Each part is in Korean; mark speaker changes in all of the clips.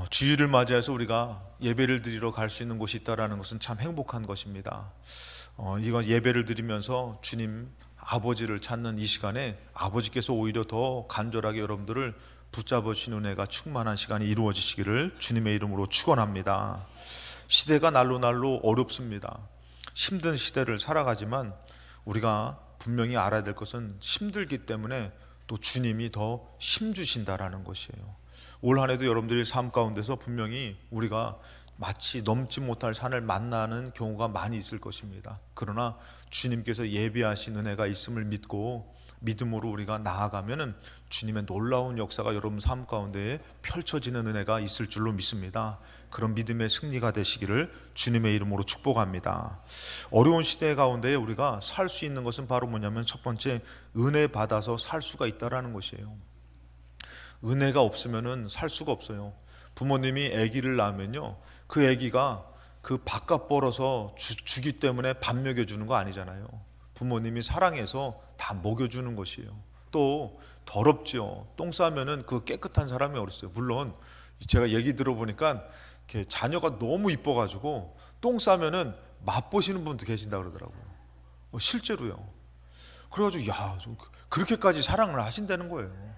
Speaker 1: 주일을 맞이해서 우리가 예배를 드리러 갈 수 있는 곳이 있다는 것은 참 행복한 것입니다. 이건 예배를 드리면서 주님 아버지를 찾는 이 시간에 아버지께서 오히려 더 간절하게 여러분들을 붙잡으시는 은혜가 충만한 시간이 이루어지시기를 주님의 이름으로 축원합니다. 시대가 날로 날로 어렵습니다. 힘든 시대를 살아가지만 우리가 분명히 알아야 될 것은 힘들기 때문에 또 주님이 더 힘주신다라는 것이에요. 올 한 해도 여러분들의 삶 가운데서 분명히 우리가 마치 넘지 못할 산을 만나는 경우가 많이 있을 것입니다. 그러나 주님께서 예비하신 은혜가 있음을 믿고 믿음으로 우리가 나아가면은 주님의 놀라운 역사가 여러분 삶 가운데에 펼쳐지는 은혜가 있을 줄로 믿습니다. 그런 믿음의 승리가 되시기를 주님의 이름으로 축복합니다. 어려운 시대 가운데 우리가 살 수 있는 것은 바로 뭐냐면 첫 번째, 은혜 받아서 살 수가 있다라는 것이에요. 은혜가 없으면은 살 수가 없어요. 부모님이 아기를 낳으면요, 그 아기가 그 밥값 벌어서 주기 때문에 밥 먹여주는 거 아니잖아요. 부모님이 사랑해서 다 먹여주는 것이에요. 또 더럽지요. 똥 싸면은 그 깨끗한 사람이 어딨어요. 물론 제가 얘기 들어보니까 자녀가 너무 이뻐가지고 똥 싸면은 맛보시는 분도 계신다 그러더라고요. 실제로요. 그래가지고 그렇게까지 사랑을 하신다는 거예요.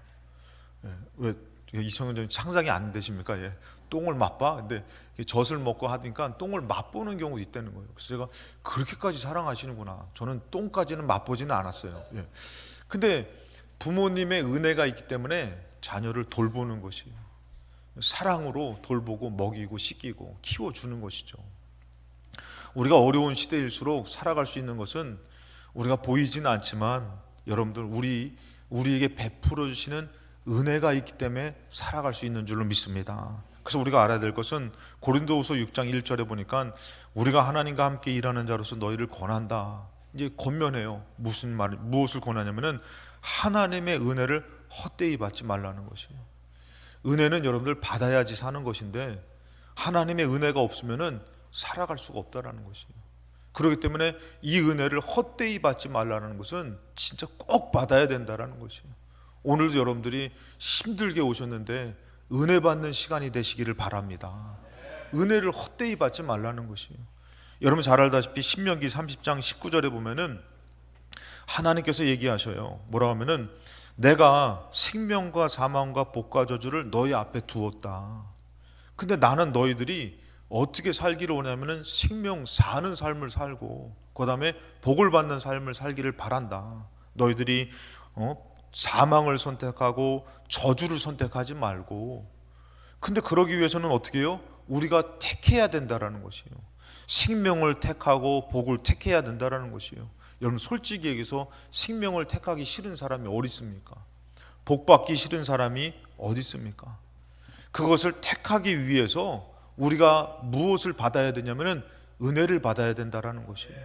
Speaker 1: 왜 이성윤 상상이 안 되십니까? 똥을 맛봐? 근데 젖을 먹고 하니까 똥을 맛보는 경우도 있다는 거예요. 그래서 제가 그렇게까지 사랑하시는구나. 저는 똥까지는 맛보지는 않았어요. 근데 부모님의 은혜가 있기 때문에 자녀를 돌보는 것이에요. 사랑으로 돌보고 먹이고 씻기고 키워주는 것이죠. 우리가 어려운 시대일수록 살아갈 수 있는 것은 우리가 보이지는 않지만 여러분들 우리에게 베풀어 주시는 은혜가 있기 때문에 살아갈 수 있는 줄로 믿습니다. 그래서 우리가 알아야 될 것은 고린도후서 6장 1절에 보니까 우리가 하나님과 함께 일하는 자로서 너희를 권한다. 이제 권면해요. 무엇을 권하냐면은 하나님의 은혜를 헛되이 받지 말라는 것이에요. 은혜는 여러분들 받아야지 사는 것인데 하나님의 은혜가 없으면은 살아갈 수가 없다라는 것이에요. 그렇기 때문에 이 은혜를 헛되이 받지 말라는 것은 진짜 꼭 받아야 된다라는 것이에요. 오늘도 여러분들이 힘들게 오셨는데 은혜 받는 시간이 되시기를 바랍니다. 은혜를 헛되이 받지 말라는 것이에요. 여러분 잘 알다시피 신명기 30장 19절에 보면은 하나님께서 얘기하셔요. 뭐라 하면은 내가 생명과 사망과 복과 저주를 너희 앞에 두었다. 근데 나는 너희들이 어떻게 살기를 원하면은 생명 사는 삶을 살고 그 다음에 복을 받는 삶을 살기를 바란다. 너희들이 사망을 선택하고 저주를 선택하지 말고. 근데 그러기 위해서는 어떻게 해요? 우리가 택해야 된다라는 것이에요. 생명을 택하고 복을 택해야 된다라는 것이에요. 여러분 솔직히 얘기해서 생명을 택하기 싫은 사람이 어디 있습니까? 복 받기 싫은 사람이 어디 있습니까? 그것을 택하기 위해서 우리가 무엇을 받아야 되냐면은 은혜를 받아야 된다라는 것이에요.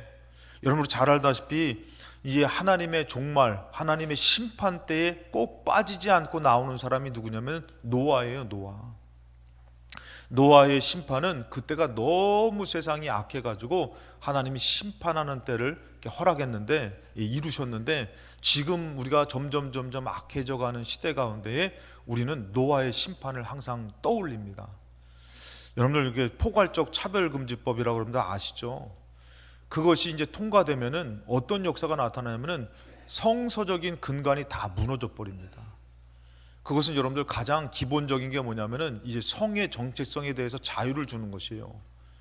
Speaker 1: 여러분 잘 알다시피 이제 하나님의 종말, 하나님의 심판 때에 꼭 빠지지 않고 나오는 사람이 누구냐면 노아예요. 노아의 심판은 그때가 너무 세상이 악해가지고 하나님이 심판하는 때를 허락했는데 이루셨는데 지금 우리가 점점 악해져가는 시대 가운데에 우리는 노아의 심판을 항상 떠올립니다. 여러분들 이게 포괄적 차별금지법이라고 여러분들 아시죠? 그것이 이제 통과되면은 어떤 역사가 나타나냐면은 성서적인 근간이 다 무너져 버립니다. 그것은 여러분들 가장 기본적인 게 뭐냐면은 이제 성의 정체성에 대해서 자유를 주는 것이에요.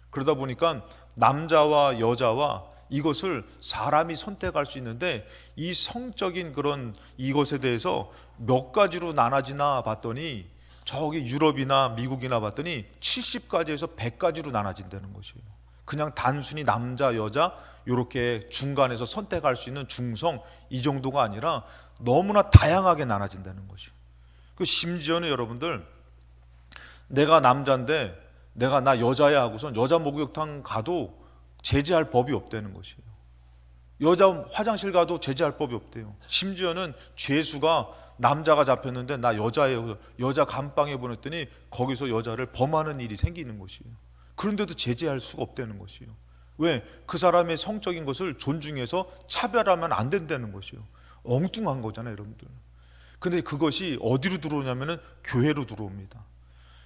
Speaker 1: 그러다 보니까 남자와 여자와 이것을 사람이 선택할 수 있는데 이 성적인 그런 이것에 대해서 몇 가지로 나눠지나 봤더니 저기 유럽이나 미국이나 봤더니 70가지에서 100가지로 나눠진다는 것이에요. 그냥 단순히 남자 여자 이렇게 중간에서 선택할 수 있는 중성 이 정도가 아니라 너무나 다양하게 나눠진다는 것이에요. 그 심지어는 여러분들 내가 남자인데 나 여자야 하고선 여자 목욕탕 가도 제재할 법이 없다는 것이에요. 여자 화장실 가도 제재할 법이 없대요. 심지어는 죄수가 남자가 잡혔는데 나 여자예요. 여자 감방에 보냈더니 거기서 여자를 범하는 일이 생기는 것이에요. 그런데도 제재할 수가 없다는 것이에요. 왜? 그 사람의 성적인 것을 존중해서 차별하면 안 된다는 것이에요. 엉뚱한 거잖아요, 여러분들. 근데 그것이 어디로 들어오냐면은 교회로 들어옵니다.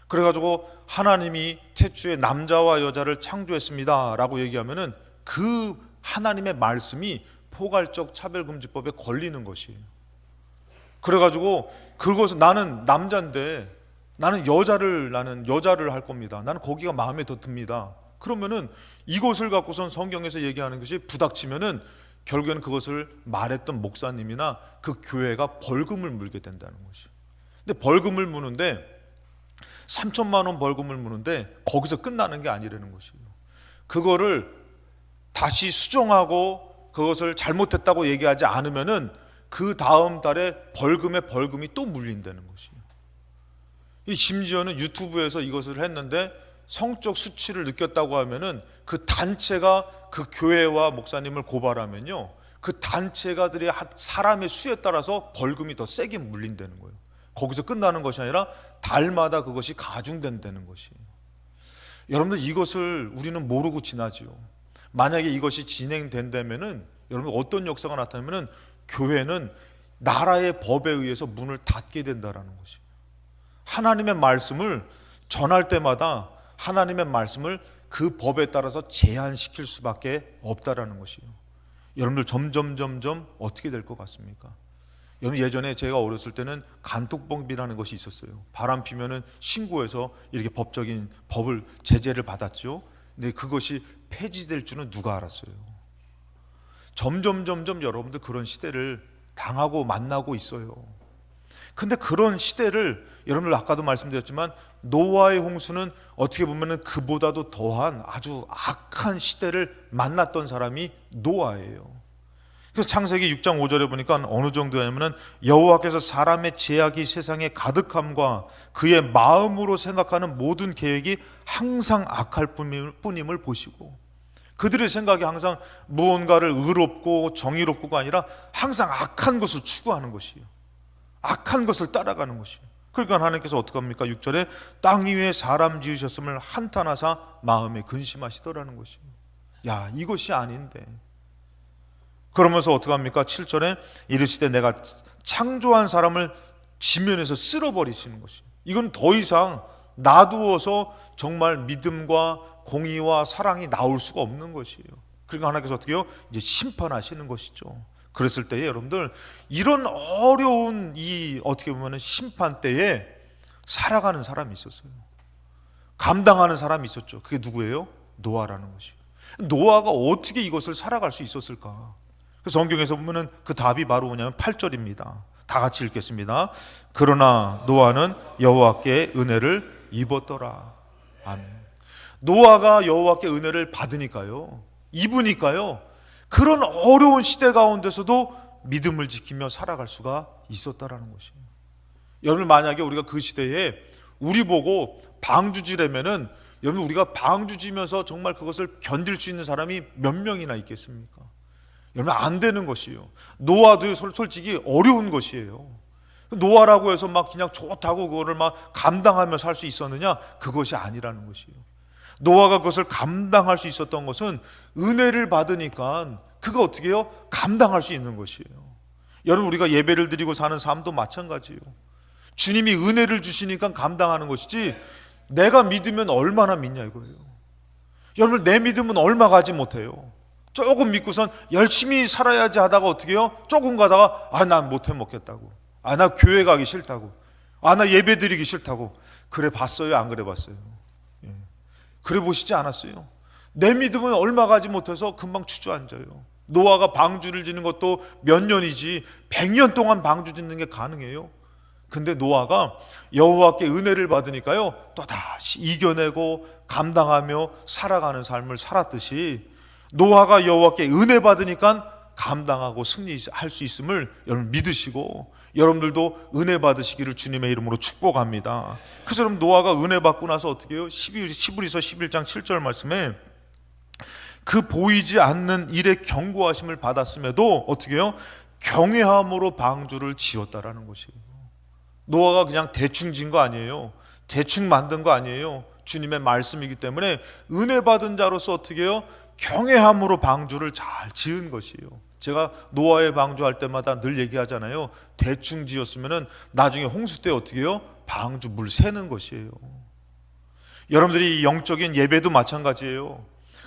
Speaker 1: 그래가지고 하나님이 태초에 남자와 여자를 창조했습니다 라고 얘기하면은 그 하나님의 말씀이 포괄적 차별금지법에 걸리는 것이에요. 그래가지고 그것은 나는 남자인데 나는 여자를 할 겁니다. 나는 거기가 마음에 더 듭니다. 그러면은 이것을 갖고선 성경에서 얘기하는 것이 부닥치면은 결국에는 그것을 말했던 목사님이나 그 교회가 벌금을 물게 된다는 것이. 근데 벌금을 무는데 3천만 원 벌금을 무는데 거기서 끝나는 게 아니라는 것이에요. 그거를 다시 수정하고 그것을 잘못했다고 얘기하지 않으면은 그 다음 달에 벌금이 또 물린다는 것이에요. 심지어는 유튜브에서 이것을 했는데 성적 수치를 느꼈다고 하면은 그 단체가 그 교회와 목사님을 고발하면요, 그 단체가들의 사람의 수에 따라서 벌금이 더 세게 물린다는 거예요. 거기서 끝나는 것이 아니라 달마다 그것이 가중된다는 것이에요. 여러분들 이것을 우리는 모르고 지나지요. 만약에 이것이 진행된다면은 여러분 어떤 역사가 나타나면은 교회는 나라의 법에 의해서 문을 닫게 된다라는 것이에요. 하나님의 말씀을 전할 때마다 하나님의 말씀을 그 법에 따라서 제한시킬 수밖에 없다라는 것이에요. 여러분들 점점 어떻게 될 것 같습니까? 여러분 예전에 제가 어렸을 때는 간통법이라는 것이 있었어요. 바람 피면은 신고해서 이렇게 법적인 제재를 받았죠. 근데 그것이 폐지될 줄은 누가 알았어요? 점점 여러분들 그런 시대를 당하고 만나고 있어요. 근데 그런 시대를 여러분들 아까도 말씀드렸지만 노아의 홍수는 어떻게 보면 그보다도 더한 아주 악한 시대를 만났던 사람이 노아예요. 그래서 창세기 6장 5절에 보니까 어느 정도냐면은 여호와께서 사람의 죄악이 세상에 가득함과 그의 마음으로 생각하는 모든 계획이 항상 악할 뿐임을 보시고, 그들의 생각이 항상 무언가를 의롭고 정의롭고가 아니라 항상 악한 것을 추구하는 것이에요. 악한 것을 따라가는 것이에요. 그러니까 하나님께서 어떻게 합니까? 6절에 땅 위에 사람 지으셨음을 한탄하사 마음에 근심하시더라는 것이에요. 야, 이것이 아닌데. 그러면서 어떻게 합니까? 7절에 이르시되 내가 창조한 사람을 지면에서 쓸어버리시는 것이에요. 이건 더 이상 놔두어서 정말 믿음과 공의와 사랑이 나올 수가 없는 것이에요. 그러니까 하나님께서 어떻게 해요? 이제 심판하시는 것이죠. 그랬을 때에 여러분들 이런 어려운 이 어떻게 보면 심판 때에 살아가는 사람이 있었어요. 감당하는 사람이 있었죠. 그게 누구예요? 노아라는 것이에요. 노아가 어떻게 이것을 살아갈 수 있었을까? 그래서 성경에서 보면은 그 답이 바로 뭐냐면 8절입니다. 다 같이 읽겠습니다. 그러나 노아는 여호와께 은혜를 입었더라. 아멘. 노아가 여호와께 은혜를 받으니까요, 입으니까요, 그런 어려운 시대 가운데서도 믿음을 지키며 살아갈 수가 있었다라는 것이에요. 여러분 만약에 우리가 그 시대에 우리 보고 방주지라면은 여러분 우리가 방주지면서 정말 그것을 견딜 수 있는 사람이 몇 명이나 있겠습니까? 여러분 안 되는 것이에요. 노아도 솔직히 어려운 것이에요. 노아라고 해서 막 그냥 좋다고 그거를 막 감당하며 살 수 있었느냐? 그것이 아니라는 것이에요. 노아가 그것을 감당할 수 있었던 것은 은혜를 받으니까 그거 어떻게 해요? 감당할 수 있는 것이에요. 여러분 우리가 예배를 드리고 사는 삶도 마찬가지예요. 주님이 은혜를 주시니까 감당하는 것이지 내가 믿으면 얼마나 믿냐 이거예요. 여러분 내 믿음은 얼마 가지 못해요. 조금 믿고선 열심히 살아야지 하다가 어떻게 해요? 조금 가다가 난 못해 먹겠다고, 나 교회 가기 싫다고, 나 예배 드리기 싫다고. 그래 봤어요? 안 그래 봤어요? 그래 보시지 않았어요? 내 믿음은 얼마 가지 못해서 금방 주저앉아요. 노아가 방주를 짓는 것도 몇 년이지 100년 동안 방주 짓는 게 가능해요? 근데 노아가 여호와께 은혜를 받으니까요 또다시 이겨내고 감당하며 살아가는 삶을 살았듯이 노아가 여호와께 은혜 받으니까 감당하고 승리할 수 있음을 여러분 믿으시고 여러분들도 은혜 받으시기를 주님의 이름으로 축복합니다. 그래서 여러분 노아가 은혜 받고 나서 어떻게 해요? 히브리서 11장 7절 말씀에 그 보이지 않는 일의 경고하심을 받았음에도 어떻게 해요? 경외함으로 방주를 지었다라는 것이에요. 노아가 그냥 대충 지은 거 아니에요. 대충 만든 거 아니에요. 주님의 말씀이기 때문에 은혜 받은 자로서 어떻게 해요? 경외함으로 방주를 잘 지은 것이에요. 제가 노아의 방주할 때마다 늘 얘기하잖아요. 대충 지었으면은 나중에 홍수 때 어떻게 해요? 방주 물 새는 것이에요. 여러분들이 영적인 예배도 마찬가지예요.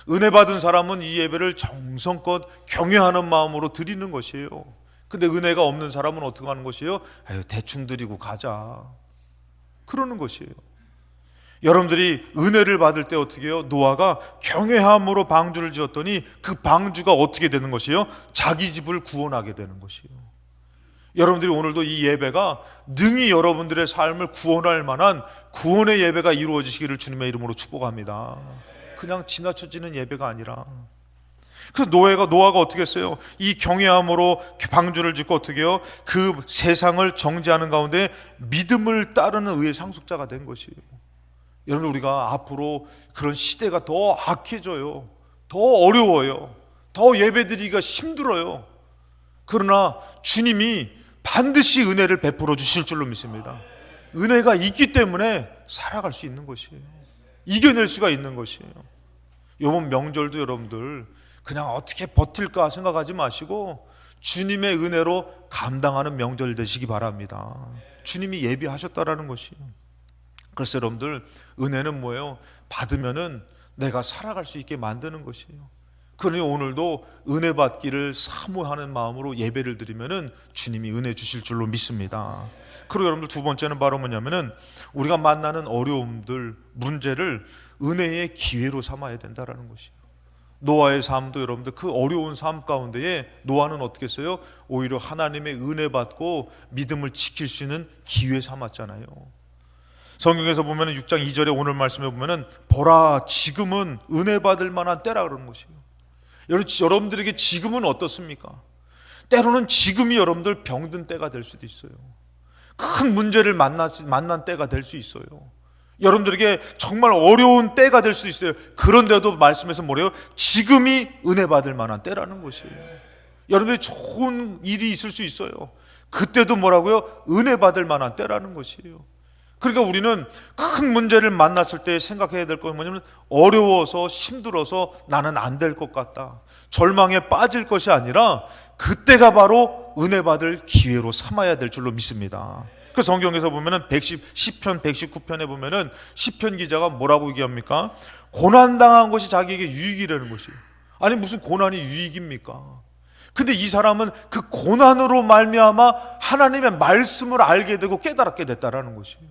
Speaker 1: 은혜 받은 사람은 이 예배를 정성껏 경외하는 마음으로 드리는 것이에요. 근데 은혜가 없는 사람은 어떻게 하는 것이에요? 아유, 대충 드리고 가자, 그러는 것이에요. 여러분들이 은혜를 받을 때 어떻게 해요? 노아가 경외함으로 방주를 지었더니 그 방주가 어떻게 되는 것이에요? 자기 집을 구원하게 되는 것이에요. 여러분들이 오늘도 이 예배가 능히 여러분들의 삶을 구원할 만한 구원의 예배가 이루어지시기를 주님의 이름으로 축복합니다. 그냥 지나쳐지는 예배가 아니라. 그래서 노아가 어떻게 했어요? 이 경외함으로 방주를 짓고 어떻게 해요? 그 세상을 정죄하는 가운데 믿음을 따르는 의의 상속자가 된 것이에요. 여러분, 우리가 앞으로 그런 시대가 더 악해져요. 더 어려워요. 더 예배드리기가 힘들어요. 그러나 주님이 반드시 은혜를 베풀어 주실 줄로 믿습니다. 은혜가 있기 때문에 살아갈 수 있는 것이에요. 이겨낼 수가 있는 것이에요. 이번 명절도 여러분들 그냥 어떻게 버틸까 생각하지 마시고 주님의 은혜로 감당하는 명절 되시기 바랍니다. 주님이 예비하셨다라는 것이에요. 그래서 여러분들, 은혜는 뭐예요? 받으면은 내가 살아갈 수 있게 만드는 것이에요. 그러니 오늘도 은혜 받기를 사모하는 마음으로 예배를 드리면은 주님이 은혜 주실 줄로 믿습니다. 그리고 여러분들, 두 번째는 바로 뭐냐면은 우리가 만나는 어려움들, 문제를 은혜의 기회로 삼아야 된다라는 것이에요. 노아의 삶도 여러분들 그 어려운 삶 가운데에 노아는 어떻게 했어요? 오히려 하나님의 은혜 받고 믿음을 지킬 수 있는 기회 삼았잖아요. 성경에서 보면은 6장 2절에 오늘 말씀에 보면은 보라, 지금은 은혜 받을 만한 때라 그러는 것이에요. 여러분들에게 지금은 어떻습니까? 때로는 지금이 여러분들 병든 때가 될 수도 있어요. 큰 문제를 만난 때가 될 수 있어요. 여러분들에게 정말 어려운 때가 될 수 있어요. 그런데도 말씀에서 뭐래요? 지금이 은혜 받을 만한 때라는 것이에요. 여러분들이 좋은 일이 있을 수 있어요. 그때도 뭐라고요? 은혜 받을 만한 때라는 것이에요. 그러니까 우리는 큰 문제를 만났을 때 생각해야 될 건 뭐냐면, 어려워서 힘들어서 나는 안 될 것 같다, 절망에 빠질 것이 아니라 그때가 바로 은혜 받을 기회로 삼아야 될 줄로 믿습니다. 그 성경에서 보면은 시편 119편에 보면은 시편 기자가 뭐라고 얘기합니까? 고난당한 것이 자기에게 유익이라는 것이에요. 아니, 무슨 고난이 유익입니까? 근데 이 사람은 그 고난으로 말미암아 하나님의 말씀을 알게 되고 깨달았게 됐다라는 것이에요.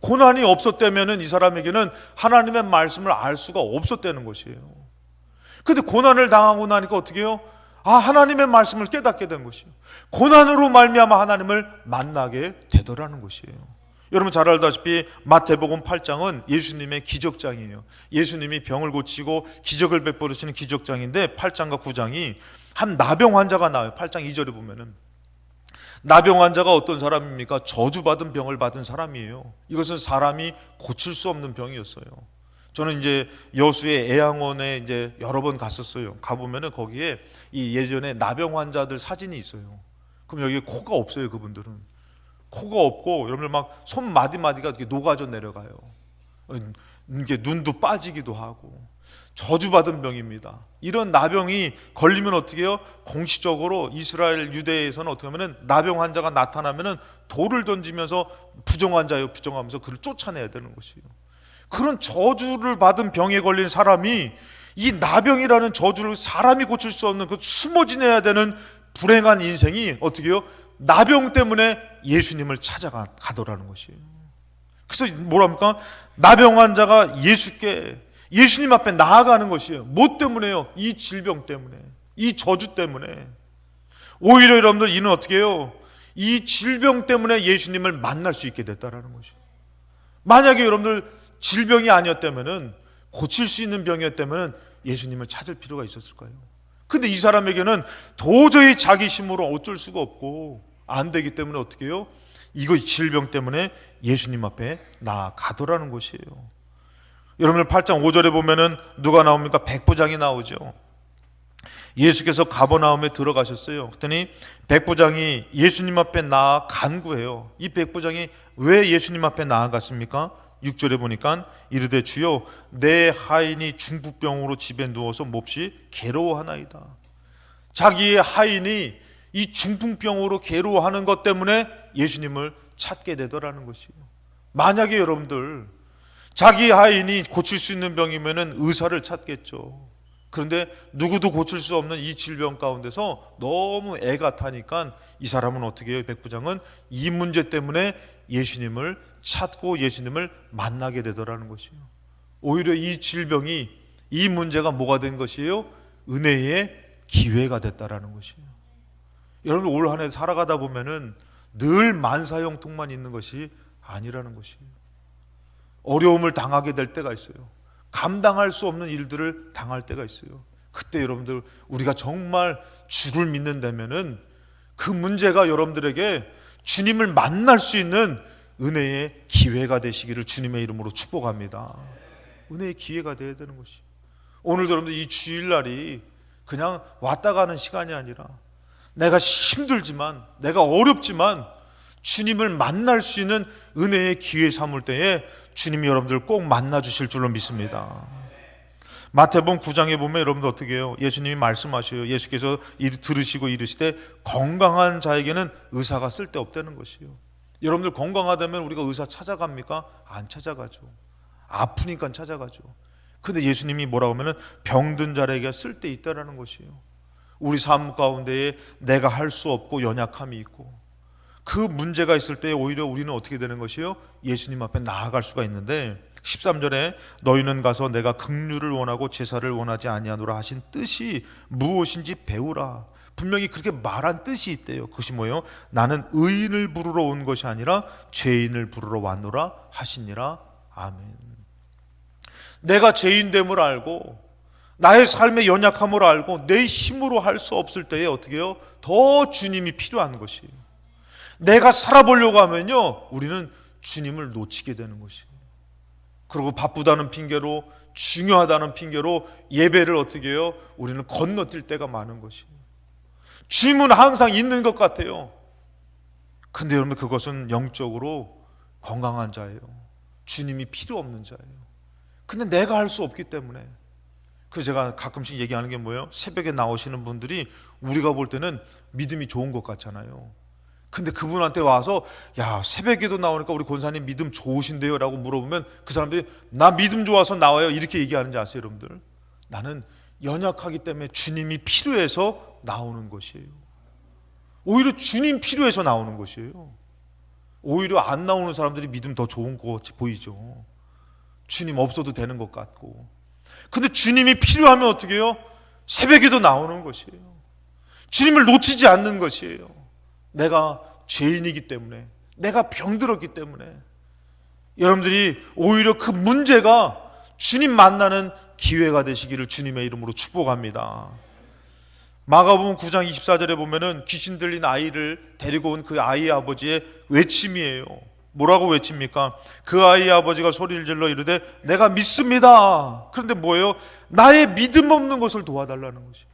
Speaker 1: 고난이 없었다면은 이 사람에게는 하나님의 말씀을 알 수가 없었다는 것이에요. 근데 고난을 당하고 나니까 어떻게 해요? 하나님의 말씀을 깨닫게 된 것이에요. 고난으로 말미암아 하나님을 만나게 되더라는 것이에요. 여러분 잘 알다시피 마태복음 8장은 예수님의 기적장이에요. 예수님이 병을 고치고 기적을 베풀으시는 기적장인데 8장과 9장이 한 나병 환자가 나와요. 8장 2절에 보면은 나병 환자가 어떤 사람입니까? 저주받은 병을 받은 사람이에요. 이것은 사람이 고칠 수 없는 병이었어요. 저는 이제 여수의 애양원에 이제 여러 번 갔었어요. 가보면은 거기에 이 예전에 나병 환자들 사진이 있어요. 그럼 여기 코가 없어요. 그분들은 코가 없고 여러분들 막 손 마디마디가 이렇게 녹아져 내려가요. 이게 눈도 빠지기도 하고 저주받은 병입니다. 이런 나병이 걸리면 어떻게 해요? 공식적으로 이스라엘 유대에서는 어떻게 하면은 나병 환자가 나타나면은 돌을 던지면서 부정환자예요, 부정하면서 그를 쫓아내야 되는 것이에요. 그런 저주를 받은 병에 걸린 사람이 이 나병이라는 저주를 사람이 고칠 수 없는 그 숨어 지내야 되는 불행한 인생이 어떻게 해요? 나병 때문에 예수님을 찾아가더라는 것이에요. 그래서 뭐랍니까? 나병 환자가 예수님 앞에 나아가는 것이에요. 뭐 때문에요? 이 질병 때문에, 이 저주 때문에. 오히려 여러분들 이는 어떻게 해요? 이 질병 때문에 예수님을 만날 수 있게 됐다라는 것이에요. 만약에 여러분들 질병이 아니었다면은, 고칠 수 있는 병이었다면은 예수님을 찾을 필요가 있었을까요? 근데 이 사람에게는 도저히 자기 힘으로 어쩔 수가 없고 안 되기 때문에 어떻게 해요? 이거 질병 때문에 예수님 앞에 나아가더라는 것이에요. 여러분들 8장 5절에 보면은 누가 나옵니까? 백부장이 나오죠. 예수께서 가버나움에 들어가셨어요. 그랬더니 백부장이 예수님 앞에 나아 간구해요. 이 백부장이 왜 예수님 앞에 나아갔습니까? 6절에 보니까 이르되 주여 내 하인이 중풍병으로 집에 누워서 몹시 괴로워하나이다. 자기의 하인이 이 중풍병으로 괴로워하는 것 때문에 예수님을 찾게 되더라는 것이에요. 만약에 여러분들 자기 하인이 고칠 수 있는 병이면은 의사를 찾겠죠. 그런데 누구도 고칠 수 없는 이 질병 가운데서 너무 애가 타니까 이 사람은 어떻게 해요? 백부장은 이 문제 때문에 예수님을 찾고 예수님을 만나게 되더라는 것이에요. 오히려 이 질병이, 이 문제가 뭐가 된 것이에요? 은혜의 기회가 됐다라는 것이에요. 여러분, 올 한 해 살아가다 보면은 늘 만사형통만 있는 것이 아니라는 것이에요. 어려움을 당하게 될 때가 있어요. 감당할 수 없는 일들을 당할 때가 있어요. 그때 여러분들, 우리가 정말 주를 믿는다면은 그 문제가 여러분들에게 주님을 만날 수 있는 은혜의 기회가 되시기를 주님의 이름으로 축복합니다. 은혜의 기회가 되어야 되는 것이, 오늘도 여러분들 이 주일날이 그냥 왔다 가는 시간이 아니라 내가 힘들지만, 내가 어렵지만 주님을 만날 수 있는 은혜의 기회 삼을 때에 주님이 여러분들 꼭 만나 주실 줄로 믿습니다. 마태복음 9장에 보면 여러분들 어떻게 해요? 예수님이 말씀하셔요. 예수께서 들으시고 이르시되 건강한 자에게는 의사가 쓸데없다는 것이에요. 여러분들 건강하다면 우리가 의사 찾아갑니까? 안 찾아가죠. 아프니까 찾아가죠. 근데 예수님이 뭐라고 하면은 병든 자에게 쓸데있다라는 것이에요. 우리 삶 가운데에 내가 할 수 없고 연약함이 있고 그 문제가 있을 때 오히려 우리는 어떻게 되는 것이요? 예수님 앞에 나아갈 수가 있는데, 13절에 너희는 가서 내가 긍휼을 원하고 제사를 원하지 아니하노라 하신 뜻이 무엇인지 배우라. 분명히 그렇게 말한 뜻이 있대요. 그것이 뭐예요? 나는 의인을 부르러 온 것이 아니라 죄인을 부르러 왔노라 하시니라. 아멘. 내가 죄인됨을 알고 나의 삶의 연약함을 알고 내 힘으로 할 수 없을 때에 어떻게 해요? 더 주님이 필요한 것이에요. 내가 살아보려고 하면요, 우리는 주님을 놓치게 되는 것이에요. 그리고 바쁘다는 핑계로, 중요하다는 핑계로 예배를 어떻게 해요? 우리는 건너뛸 때가 많은 것이에요. 주님은 항상 있는 것 같아요. 근데 여러분, 그것은 영적으로 건강한 자예요. 주님이 필요 없는 자예요. 근데 내가 할 수 없기 때문에, 그래서 제가 가끔씩 얘기하는 게 뭐예요? 새벽에 나오시는 분들이 우리가 볼 때는 믿음이 좋은 것 같잖아요. 근데 그분한테 와서 야, 새벽에도 나오니까 우리 권사님 믿음 좋으신데요? 라고 물어보면 그 사람들이 나 믿음 좋아서 나와요, 이렇게 얘기하는지 아세요? 여러분들, 나는 연약하기 때문에 주님이 필요해서 나오는 것이에요. 오히려 주님 필요해서 나오는 것이에요. 오히려 안 나오는 사람들이 믿음 더 좋은 것 같이 보이죠. 주님 없어도 되는 것 같고. 근데 주님이 필요하면 어떻게 해요? 새벽에도 나오는 것이에요. 주님을 놓치지 않는 것이에요. 내가 죄인이기 때문에, 내가 병들었기 때문에. 여러분들이 오히려 그 문제가 주님 만나는 기회가 되시기를 주님의 이름으로 축복합니다. 마가복음 9장 24절에 보면은 귀신 들린 아이를 데리고 온 그 아이의 아버지의 외침이에요. 뭐라고 외칩니까? 그 아이의 아버지가 소리를 질러 이르되 내가 믿습니다. 그런데 뭐예요? 나의 믿음 없는 것을 도와달라는 것이에요.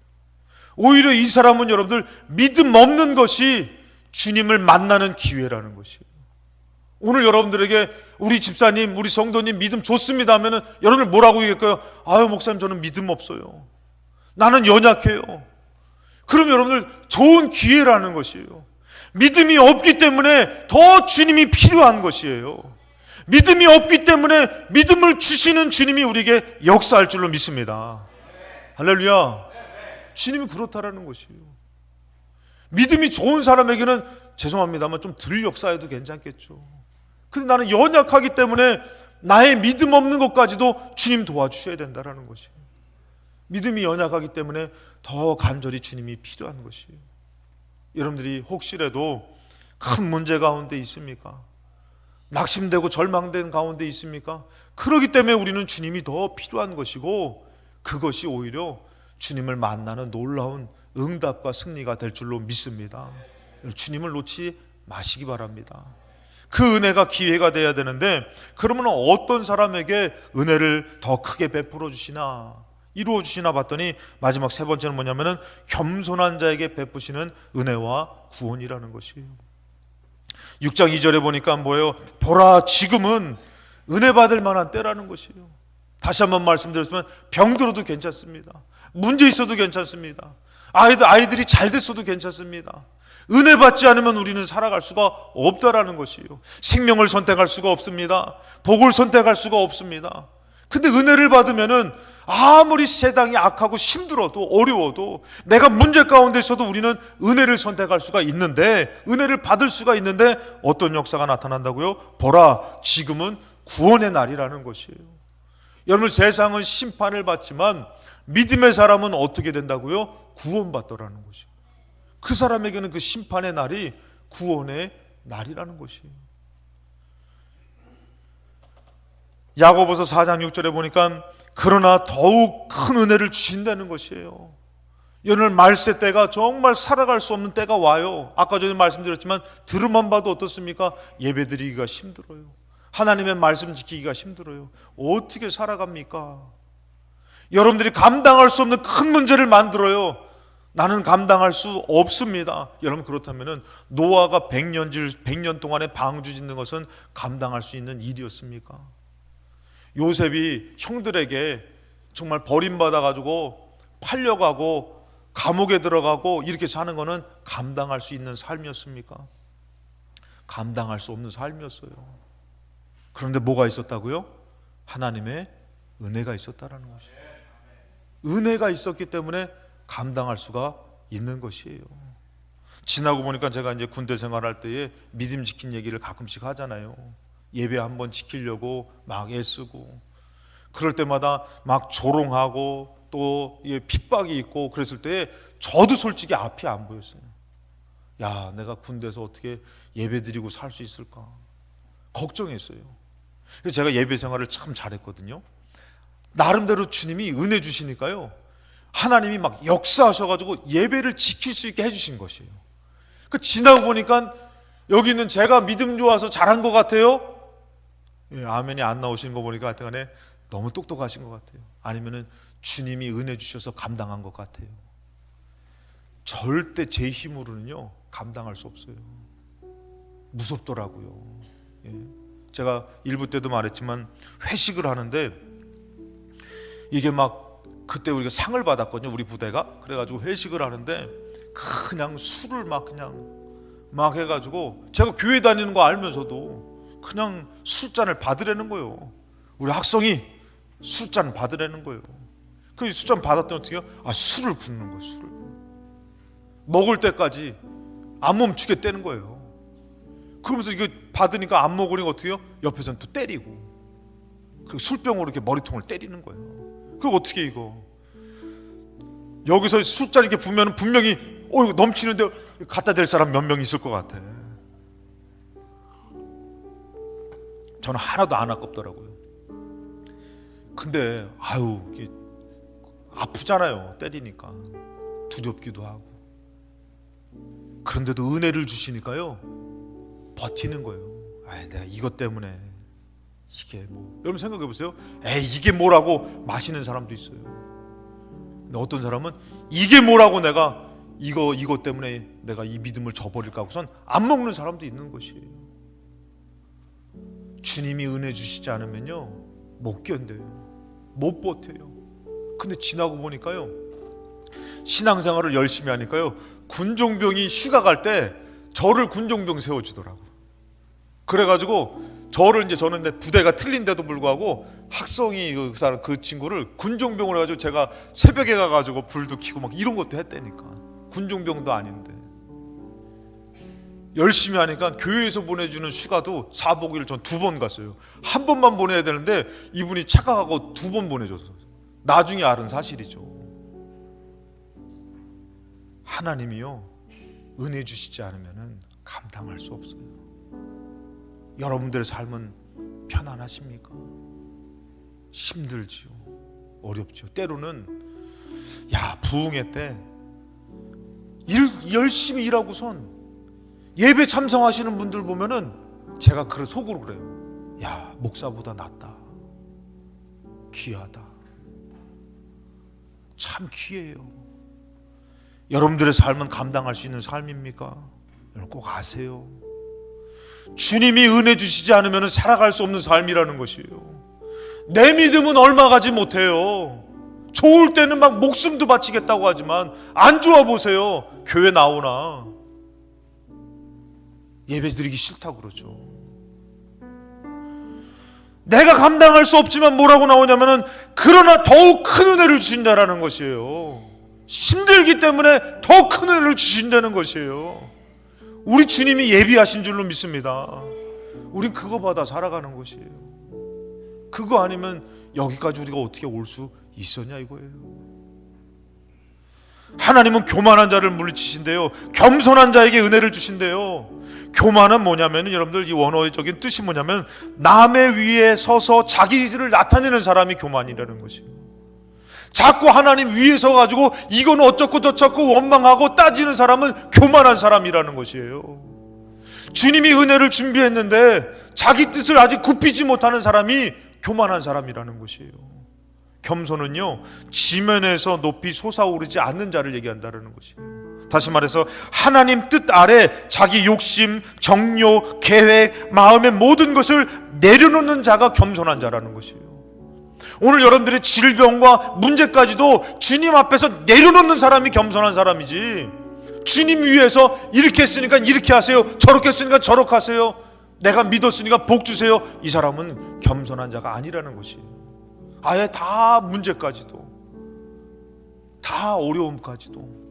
Speaker 1: 오히려 이 사람은 여러분들 믿음 없는 것이 주님을 만나는 기회라는 것이에요. 오늘 여러분들에게 우리 집사님, 우리 성도님 믿음 좋습니다 하면은 여러분들 뭐라고 얘기할까요? 아유, 목사님 저는 믿음 없어요. 나는 연약해요. 그럼 여러분들 좋은 기회라는 것이에요. 믿음이 없기 때문에 더 주님이 필요한 것이에요. 믿음이 없기 때문에 믿음을 주시는 주님이 우리에게 역사할 줄로 믿습니다. 할렐루야. 주님이 그렇다라는 것이에요. 믿음이 좋은 사람에게는 죄송합니다만 좀 덜 역사해도 괜찮겠죠. 근데 나는 연약하기 때문에 나의 믿음 없는 것까지도 주님 도와주셔야 된다는 것이에요. 믿음이 연약하기 때문에 더 간절히 주님이 필요한 것이에요. 여러분들이 혹시라도 큰 문제 가운데 있습니까? 낙심되고 절망된 가운데 있습니까? 그렇기 때문에 우리는 주님이 더 필요한 것이고, 그것이 오히려 주님을 만나는 놀라운 응답과 승리가 될 줄로 믿습니다. 주님을 놓지 마시기 바랍니다. 그 은혜가 기회가 돼야 되는데, 그러면 어떤 사람에게 은혜를 더 크게 베풀어 주시나, 이루어 주시나 봤더니 마지막 세 번째는 뭐냐면은 겸손한 자에게 베푸시는 은혜와 구원이라는 것이에요. 6장 2절에 보니까 뭐예요? 보라, 지금은 은혜 받을 만한 때라는 것이에요. 다시 한번 말씀드렸지만 병들어도 괜찮습니다. 문제 있어도 괜찮습니다. 아이들이 잘 됐어도 괜찮습니다. 은혜 받지 않으면 우리는 살아갈 수가 없다라는 것이에요. 생명을 선택할 수가 없습니다. 복을 선택할 수가 없습니다. 근데 은혜를 받으면은 아무리 세상이 악하고 힘들어도 어려워도 내가 문제 가운데 있어도 우리는 은혜를 선택할 수가 있는데, 은혜를 받을 수가 있는데 어떤 역사가 나타난다고요? 보라, 지금은 구원의 날이라는 것이에요. 여러분, 세상은 심판을 받지만 믿음의 사람은 어떻게 된다고요? 구원받더라는 것이에요. 그 사람에게는 그 심판의 날이 구원의 날이라는 것이에요. 야고보서 4장 6절에 보니까 그러나 더욱 큰 은혜를 주신다는 것이에요. 오늘 말세 때가 정말 살아갈 수 없는 때가 와요. 아까 전에 말씀드렸지만 들음만 봐도 어떻습니까? 예배드리기가 힘들어요. 하나님의 말씀 지키기가 힘들어요. 어떻게 살아갑니까? 여러분들이 감당할 수 없는 큰 문제를 만들어요. 나는 감당할 수 없습니다. 여러분, 그렇다면 노아가 100년 동안의 방주 짓는 것은 감당할 수 있는 일이었습니까? 요셉이 형들에게 정말 버림받아가지고 팔려가고 감옥에 들어가고 이렇게 사는 것은 감당할 수 있는 삶이었습니까? 감당할 수 없는 삶이었어요. 그런데 뭐가 있었다고요? 하나님의 은혜가 있었다라는 것이에요. 은혜가 있었기 때문에 감당할 수가 있는 것이에요. 지나고 보니까 제가 이제 군대 생활할 때에 믿음 지킨 얘기를 가끔씩 하잖아요. 예배 한번 지키려고 막 애쓰고, 그럴 때마다 막 조롱하고 또 핍박이 있고 그랬을 때 저도 솔직히 앞이 안 보였어요. 야, 내가 군대에서 어떻게 예배 드리고 살 수 있을까 걱정했어요. 그래서 제가 예배 생활을 참 잘했거든요. 나름대로 주님이 은혜 주시니까요, 하나님이 막 역사하셔가지고 예배를 지킬 수 있게 해주신 것이에요. 그 지나고 보니까 여기 있는 제가 믿음 좋아서 잘한 것 같아요? 예, 아멘이 안 나오시는 거 보니까 하여튼간에 너무 똑똑하신 것 같아요. 아니면은 주님이 은혜 주셔서 감당한 것 같아요. 절대 제 힘으로는요 감당할 수 없어요. 무섭더라고요. 예. 제가 일부 때도 말했지만 회식을 하는데 이게 막 그때 우리가 상을 받았거든요, 우리 부대가. 그래가지고 회식을 하는데 그냥 술을 막 해가지고 제가 교회 다니는 거 알면서도 그냥 술잔을 받으라는 거예요. 우리 학생이 술잔 받으라는 거예요. 그 술잔 받았더니 어떻게 해요? 술을 붓는 거예요. 술을 먹을 때까지 안 멈추게 떼는 거예요. 그러면서 이거 받으니까 안 먹으니까 어떻게 해요? 옆에서는 또 때리고 그 술병으로 이렇게 머리통을 때리는 거예요. 그거 어떻게 이거 여기서 술잔 이렇게 부으면 분명히 이거 넘치는데 갖다 댈 사람 몇 명 있을 것 같아. 저는 하나도 안 아깝더라고요. 근데 이게 아프잖아요, 때리니까. 두렵기도 하고. 그런데도 은혜를 주시니까요 버티는 거예요. 내가 이것 때문에 이게 뭐, 여러분 생각해 보세요. 이게 뭐라고 마시는 사람도 있어요. 근데 어떤 사람은 이게 뭐라고 내가 이것 때문에 내가 이 믿음을 저버릴까 하고선 안 먹는 사람도 있는 것이에요. 주님이 은혜 주시지 않으면요 못 견뎌요. 못 버텨요. 근데 지나고 보니까요, 신앙생활을 열심히 하니까요, 군종병이 휴가 갈 때 저를 군종병 세워주더라고. 그래가지고 저는 이제 부대가 틀린데도 불구하고 학성이 그 친구를 군종병으로 해가지고 제가 새벽에 가가지고 불도 켜고 막 이런 것도 했다니까. 군종병도 아닌데 열심히 하니까 교회에서 보내주는 휴가도 사복일 전 2번 갔어요. 한 번만 보내야 되는데 이분이 착각하고 2번 보내줬어요. 나중에 알은 사실이죠. 하나님이요 은혜 주시지 않으면 감당할 수 없어요. 여러분들의 삶은 편안하십니까? 힘들지요. 어렵죠. 때로는 부흥회 때 열심히 일하고선 예배 참석하시는 분들 보면은 제가 속으로 그래요. 목사보다 낫다. 귀하다. 참 귀해요. 여러분들의 삶은 감당할 수 있는 삶입니까? 여러분 꼭 아세요. 주님이 은혜 주시지 않으면 살아갈 수 없는 삶이라는 것이에요. 내 믿음은 얼마 가지 못해요. 좋을 때는 막 목숨도 바치겠다고 하지만 안 좋아 보세요. 교회 나오나 예배 드리기 싫다고 그러죠. 내가 감당할 수 없지만 뭐라고 나오냐면은 그러나 더욱 큰 은혜를 주신다라는 것이에요. 힘들기 때문에 더 큰 은혜를 주신다는 것이에요. 우리 주님이 예비하신 줄로 믿습니다. 우린 그거 받아 살아가는 것이에요. 그거 아니면 여기까지 우리가 어떻게 올 수 있었냐 이거예요. 하나님은 교만한 자를 물리치신대요. 겸손한 자에게 은혜를 주신대요. 교만은 뭐냐면 여러분들 이 원어적인 뜻이 뭐냐면 남의 위에 서서 자기를 나타내는 사람이 교만이라는 것이에요. 자꾸 하나님 위에 서가지고 이건 어쩌고 저쩌고 원망하고 따지는 사람은 교만한 사람이라는 것이에요. 주님이 은혜를 준비했는데 자기 뜻을 아직 굽히지 못하는 사람이 교만한 사람이라는 것이에요. 겸손은요, 지면에서 높이 솟아오르지 않는 자를 얘기한다는 것이에요. 다시 말해서 하나님 뜻 아래 자기 욕심, 정욕, 계획, 마음의 모든 것을 내려놓는 자가 겸손한 자라는 것이에요. 오늘 여러분들의 질병과 문제까지도 주님 앞에서 내려놓는 사람이 겸손한 사람이지, 주님 위에서 이렇게 했으니까 이렇게 하세요, 저렇게 했으니까 저렇게 하세요, 내가 믿었으니까 복 주세요, 이 사람은 겸손한 자가 아니라는 것이에요. 아예 다 문제까지도, 다 어려움까지도,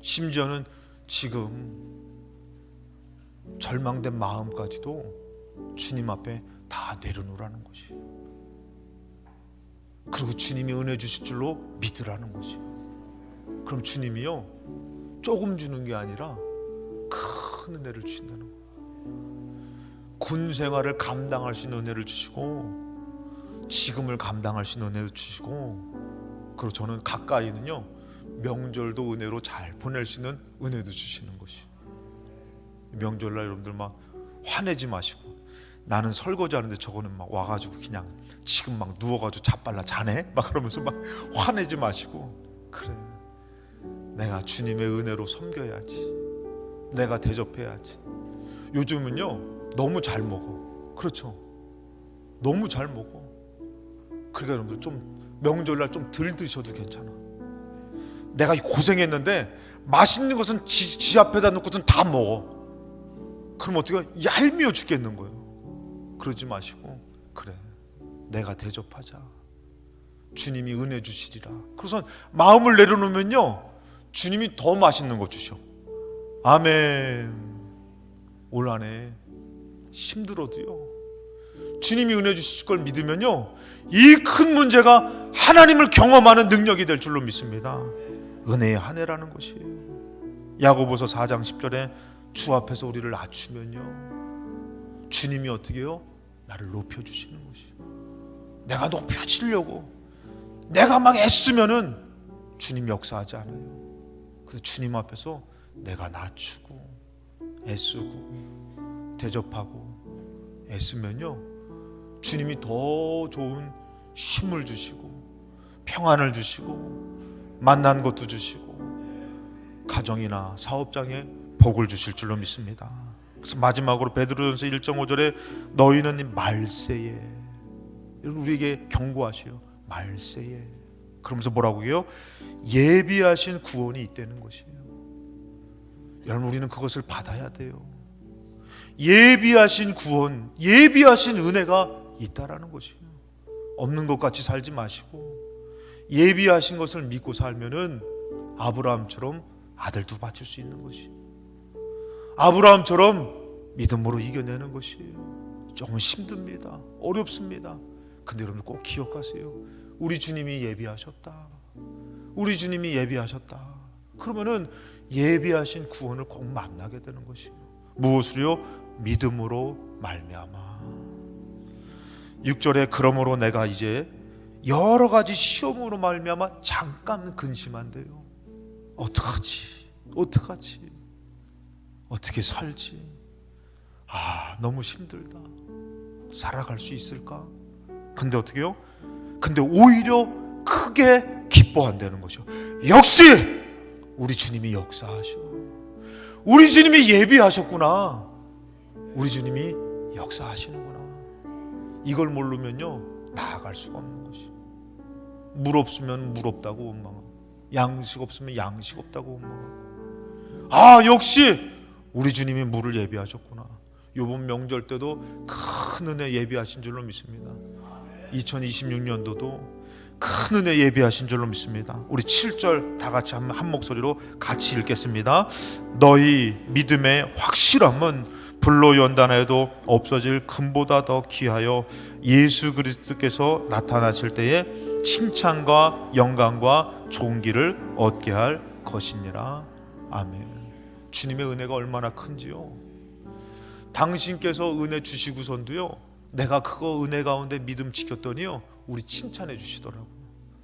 Speaker 1: 심지어는 지금 절망된 마음까지도 주님 앞에 다 내려놓으라는 것이에요. 그리고 주님이 은혜 주실 줄로 믿으라는 것이에요. 그럼 주님이요, 조금 주는 게 아니라 큰 은혜를 주신다는 거예요. 군 생활을 감당할 수 있는 은혜를 주시고, 지금을 감당할 수 있는 은혜도 주시고, 그리고 저는 가까이는요, 명절도 은혜로 잘 보낼 수 있는 은혜도 주시는 것이. 명절날 여러분들 막 화내지 마시고, 나는 설거지 하는데 저거는 막 와가지고 그냥 지금 막 누워가지고 자빨라 자네? 막 그러면서 막 화내지 마시고, 그래, 내가 주님의 은혜로 섬겨야지, 내가 대접해야지. 요즘은요 너무 잘 먹어. 그렇죠, 너무 잘 먹어. 그러니까 여러분들 좀 명절날 좀 덜 드셔도 괜찮아. 내가 고생했는데 맛있는 것은 지 앞에다 놓고선 다 먹어. 그럼 어떻게 얄미워 죽겠는 거예요. 그러지 마시고, 그래, 내가 대접하자, 주님이 은혜 주시리라. 그래서 마음을 내려놓으면요, 주님이 더 맛있는 거 주셔. 아멘. 올 한해 힘들어도요, 주님이 은혜 주실 걸 믿으면요, 이 큰 문제가 하나님을 경험하는 능력이 될 줄로 믿습니다. 은혜의 한 해라는 것이에요. 야고보서 4장 10절에 주 앞에서 우리를 낮추면요, 주님이 어떻게 해요? 나를 높여주시는 것이에요. 내가 높여지려고 내가 막 애쓰면은 주님 역사하지 않아요. 그래서 주님 앞에서 내가 낮추고 애쓰고 대접하고 애쓰면요, 주님이 더 좋은 힘을 주시고 평안을 주시고 만난 것도 주시고 가정이나 사업장에 복을 주실 줄로 믿습니다. 그래서 마지막으로 베드로전서 1.5절에 너희는 말세에, 우리에게 경고하셔요. 말세에. 그러면서 뭐라고 해요? 예비하신 구원이 있다는 것이에요. 여러분, 우리는 그것을 받아야 돼요. 예비하신 구원, 예비하신 은혜가 있다라는 것이에요. 없는 것 같이 살지 마시고 예비하신 것을 믿고 살면은 아브라함처럼 아들도 바칠 수 있는 것이에요. 아브라함처럼 믿음으로 이겨내는 것이에요. 조금 힘듭니다. 어렵습니다. 근데 여러분 꼭 기억하세요. 우리 주님이 예비하셨다. 우리 주님이 예비하셨다. 그러면은 예비하신 구원을 꼭 만나게 되는 것이에요. 무엇으로요? 믿음으로 말미암아. 6절에 그러므로 내가 이제 여러 가지 시험으로 말미암아 잠깐 근심한대요. 어떡하지? 어떻게 살지? 너무 힘들다. 살아갈 수 있을까? 근데 어떻게 해요? 근데 오히려 크게 기뻐한다는 것이요. 역시 우리 주님이 역사하셔. 우리 주님이 예비하셨구나. 우리 주님이 역사하시는구나. 이걸 모르면요, 나아갈 수가 없는 것이. 물 없으면 물 없다고 원망하고, 양식 없으면 양식 없다고 원망하고, 역시 우리 주님이 물을 예비하셨구나. 요번 명절 때도 큰 은혜 예비하신 줄로 믿습니다. 2026년도도 큰 은혜 예비하신 줄로 믿습니다. 우리 7절 다 같이 한 목소리로 같이 읽겠습니다. 너희 믿음의 확실함은 불로 연단해도 없어질 금보다 더 귀하여 예수 그리스도께서 나타나실 때에 칭찬과 영광과 존귀를 얻게 할 것이니라. 아멘. 주님의 은혜가 얼마나 큰지요. 당신께서 은혜 주시고선도요, 내가 그거 은혜 가운데 믿음 지켰더니요, 우리 칭찬해 주시더라고요.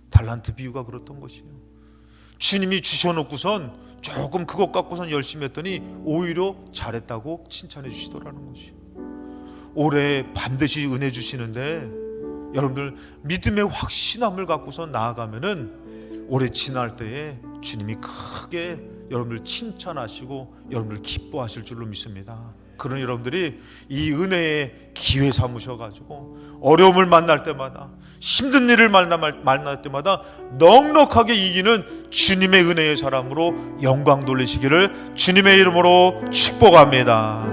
Speaker 1: 달란트 비유가 그렇던 것이에요. 주님이 주셔놓고선 조금 그것 갖고선 열심히 했더니 오히려 잘했다고 칭찬해 주시더라는 것이에요. 올해 반드시 은혜 주시는데 여러분들 믿음의 확신함을 갖고서 나아가면은 올해 지날 때에 주님이 크게 여러분들 칭찬하시고 여러분들 기뻐하실 줄로 믿습니다. 그런 여러분들이 이 은혜의 기회 삼으셔가지고 어려움을 만날 때마다, 힘든 일을 만날 때마다 넉넉하게 이기는 주님의 은혜의 사람으로 영광 돌리시기를 주님의 이름으로 축복합니다.